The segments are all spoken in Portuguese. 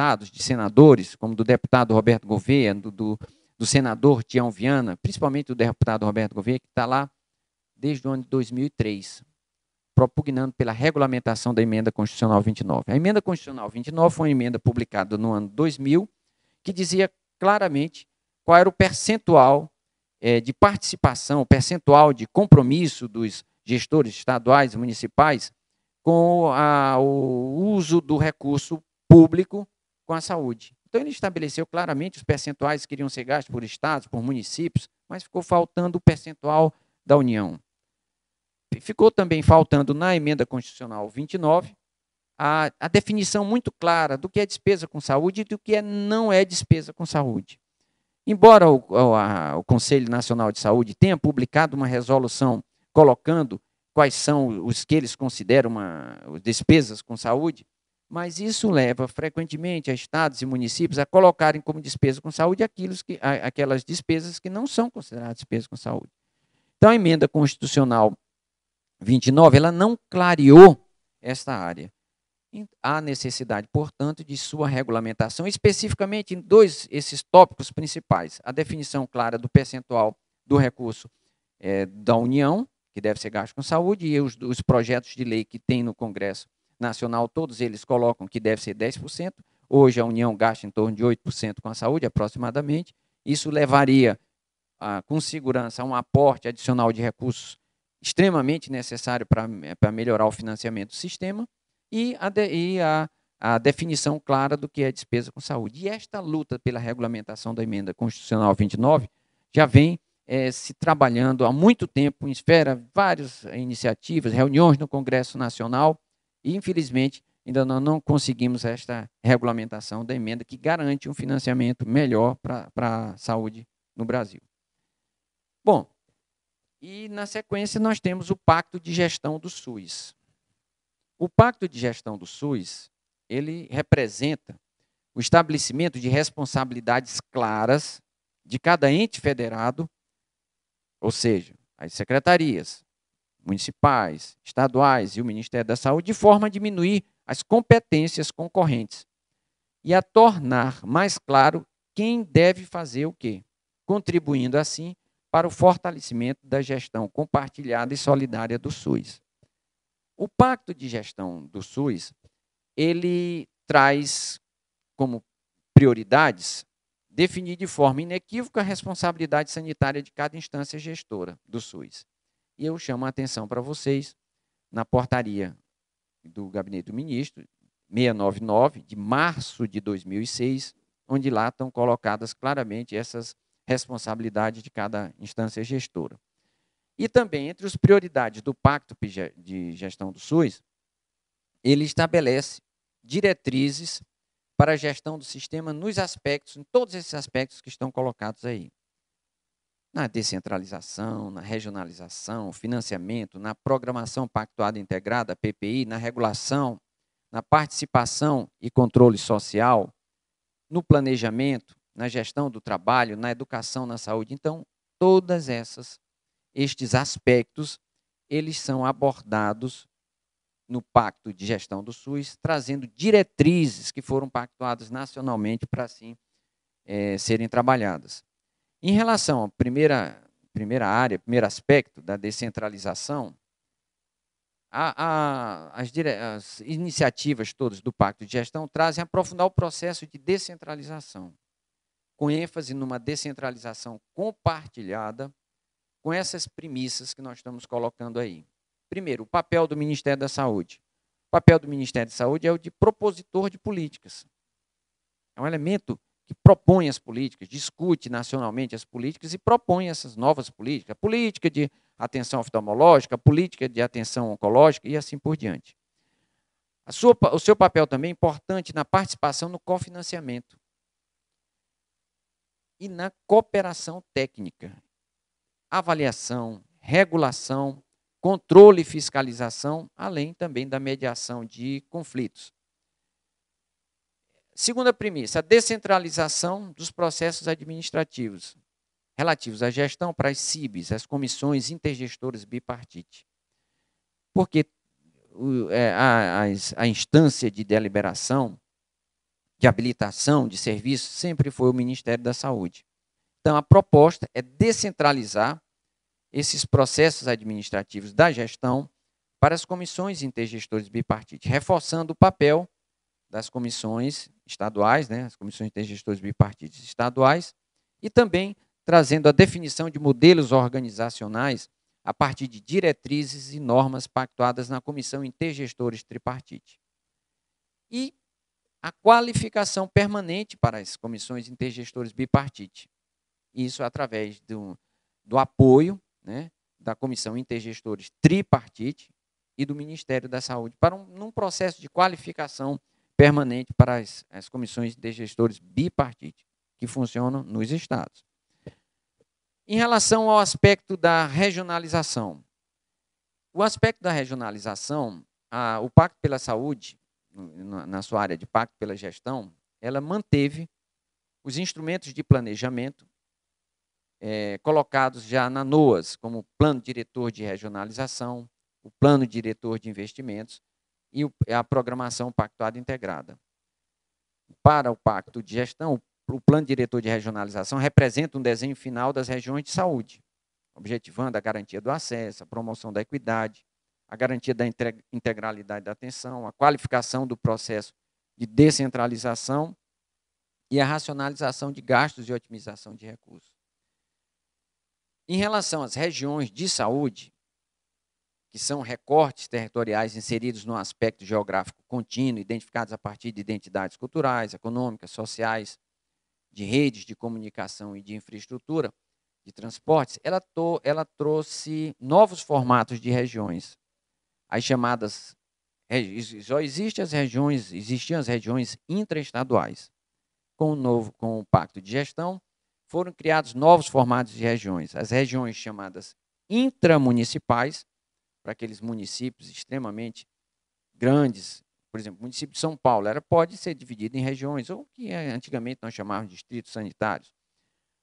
deputados, de senadores, como do deputado Roberto Gouveia, do senador Tião Viana, principalmente do deputado Roberto Gouveia, que está lá desde o ano de 2003, propugnando pela regulamentação da Emenda Constitucional 29. A Emenda Constitucional 29 foi uma emenda publicada no ano 2000, que dizia claramente qual era o percentual de participação, o percentual de compromisso dos gestores estaduais e municipais com o uso do recurso público com a saúde. Então, ele estabeleceu claramente os percentuais que iriam ser gastos por estados, por municípios, mas ficou faltando o percentual da União. Ficou também faltando na Emenda Constitucional 29 a definição muito clara do que é despesa com saúde e do que não é despesa com saúde. Embora o Conselho Nacional de Saúde tenha publicado uma resolução colocando quais são os que eles consideram despesas com saúde, mas isso leva frequentemente a estados e municípios a colocarem como despesa com saúde aquelas despesas que não são consideradas despesas com saúde. Então, a Emenda Constitucional 29, ela não clareou esta área. Há necessidade, portanto, de sua regulamentação, especificamente em esses tópicos principais. A definição clara do percentual do recurso da União, que deve ser gasto com saúde, e os projetos de lei que tem no Congresso Nacional, todos eles colocam que deve ser 10%. Hoje a União gasta em torno de 8% com a saúde, aproximadamente. Isso levaria, com segurança, a um aporte adicional de recursos extremamente necessário para melhorar o financiamento do sistema, e a definição clara do que é despesa com saúde. E esta luta pela regulamentação da Emenda Constitucional 29 já vem se trabalhando há muito tempo em esfera, várias iniciativas, reuniões no Congresso Nacional, e, infelizmente, ainda não conseguimos esta regulamentação da emenda que garante um financiamento melhor para a saúde no Brasil. Bom, e, na sequência, nós temos o Pacto de Gestão do SUS. O Pacto de Gestão do SUS, ele representa o estabelecimento de responsabilidades claras de cada ente federado, ou seja, as secretarias municipais, estaduais e o Ministério da Saúde, de forma a diminuir as competências concorrentes e a tornar mais claro quem deve fazer o quê, contribuindo, assim, para o fortalecimento da gestão compartilhada e solidária do SUS. O Pacto de Gestão do SUS, ele traz como prioridades definir de forma inequívoca a responsabilidade sanitária de cada instância gestora do SUS. E eu chamo a atenção para vocês na portaria do Gabinete do Ministro, 699, de março de 2006, onde lá estão colocadas claramente essas responsabilidades de cada instância gestora. E também, entre as prioridades do Pacto de Gestão do SUS, ele estabelece diretrizes para a gestão do sistema nos aspectos, em todos esses aspectos que estão colocados aí. Na descentralização, na regionalização, financiamento, na programação pactuada integrada, PPI, na regulação, na participação e controle social, no planejamento, na gestão do trabalho, na educação, na saúde. Então, todas estes aspectos, eles são abordados no Pacto de Gestão do SUS, trazendo diretrizes que foram pactuadas nacionalmente para, assim, serem trabalhadas. Em relação à primeira área, primeiro aspecto da descentralização, as iniciativas todas do Pacto de Gestão trazem a aprofundar o processo de descentralização, com ênfase numa descentralização compartilhada, com essas premissas que nós estamos colocando aí. Primeiro, o papel do Ministério da Saúde. O papel do Ministério da Saúde é o de propositor de políticas. É um elemento que propõe as políticas, discute nacionalmente as políticas e propõe essas novas políticas. A política de atenção oftalmológica, a política de atenção oncológica e assim por diante. O seu papel também é importante na participação no cofinanciamento e na cooperação técnica. Avaliação, regulação, controle e fiscalização, além também da mediação de conflitos. Segunda premissa, a descentralização dos processos administrativos relativos à gestão para as CIBs, as comissões intergestoras bipartite. Porque a instância de deliberação de habilitação de serviços sempre foi o Ministério da Saúde. Então, a proposta é descentralizar esses processos administrativos da gestão para as comissões intergestores bipartite, reforçando o papel das comissões estaduais, né, as comissões intergestores bipartites estaduais, e também trazendo a definição de modelos organizacionais a partir de diretrizes e normas pactuadas na comissão intergestores tripartite. E a qualificação permanente para as comissões intergestores bipartite. Isso através do apoio, né, da comissão intergestores tripartite e do Ministério da Saúde, para num processo de qualificação permanente para as comissões intergestores bipartite, que funcionam nos estados. Em relação ao aspecto da regionalização, o aspecto da regionalização, o Pacto pela Saúde, na sua área de Pacto pela Gestão, ela manteve os instrumentos de planejamento colocados já na NOAS, como o Plano Diretor de Regionalização, o Plano Diretor de Investimentos e a Programação Pactuada Integrada. Para o Pacto de Gestão, o Plano Diretor de Regionalização representa um desenho final das regiões de saúde, objetivando a garantia do acesso, a promoção da equidade, a garantia da integralidade da atenção, a qualificação do processo de descentralização e a racionalização de gastos e otimização de recursos. Em relação às regiões de saúde, que são recortes territoriais inseridos no aspecto geográfico contínuo, identificados a partir de identidades culturais, econômicas, sociais, de redes de comunicação e de infraestrutura de transportes, ela trouxe novos formatos de regiões. As chamadas, existiam as regiões intraestaduais. Com o Pacto de Gestão, foram criados novos formatos de regiões. As regiões chamadas intramunicipais, para aqueles municípios extremamente grandes, por exemplo, o município de São Paulo pode ser dividido em regiões, ou que antigamente nós chamávamos de distritos sanitários.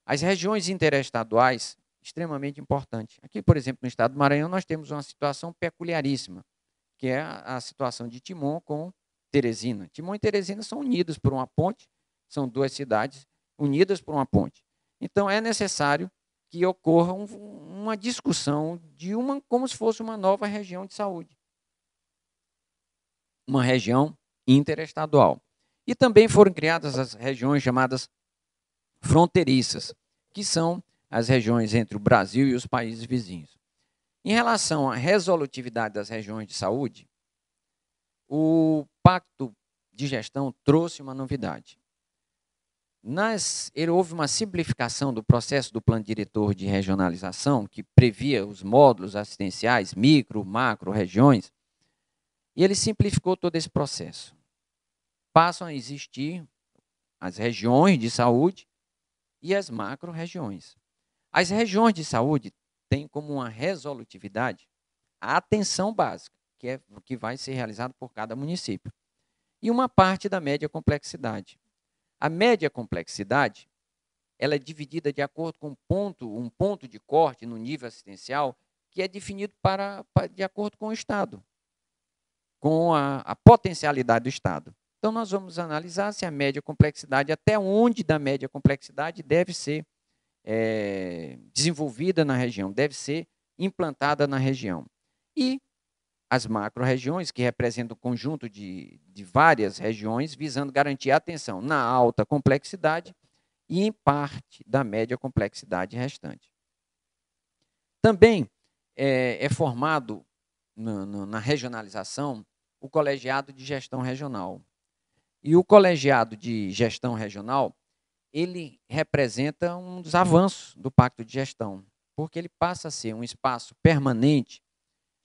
As regiões interestaduais, extremamente importante. Aqui, por exemplo, no estado do Maranhão, nós temos uma situação peculiaríssima, que é a situação de Timon com Teresina. Timon e Teresina são unidos por uma ponte, são duas cidades unidas por uma ponte. Então, é necessário que ocorra uma discussão como se fosse uma nova região de saúde. Uma região interestadual. E também foram criadas as regiões chamadas fronteiriças, que são as regiões entre o Brasil e os países vizinhos. Em relação à resolutividade das regiões de saúde, o Pacto de Gestão trouxe uma novidade. Houve uma simplificação do processo do Plano Diretor de Regionalização, que previa os módulos assistenciais, micro, macro, regiões, e ele simplificou todo esse processo. Passam a existir as regiões de saúde e as macro-regiões. As regiões de saúde têm como uma resolutividade a atenção básica, que vai ser realizada por cada município, e uma parte da média complexidade. A média complexidade ela é dividida de acordo com um ponto de corte no nível assistencial que é definido de acordo com o Estado, com a potencialidade do Estado. Então, nós vamos analisar se a média complexidade, até onde da média complexidade deve ser desenvolvida na região, deve ser implantada na região. E as macro-regiões, que representam o conjunto de várias regiões, visando garantir a atenção na alta complexidade e em parte da média complexidade restante. Também é formado na regionalização o colegiado de gestão regional. E o colegiado de gestão regional, ele representa um dos avanços do Pacto de Gestão, porque ele passa a ser um espaço permanente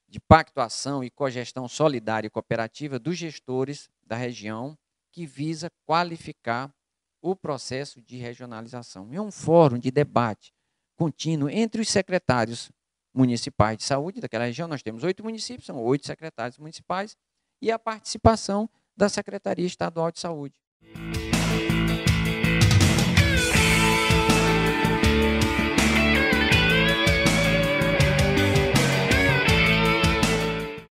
de pactuação e cogestão solidária e cooperativa dos gestores da região, que visa qualificar o processo de regionalização. É um fórum de debate contínuo entre os secretários municipais de saúde daquela região. Nós temos 8 municípios, são 8 secretários municipais, e a participação da Secretaria Estadual de Saúde.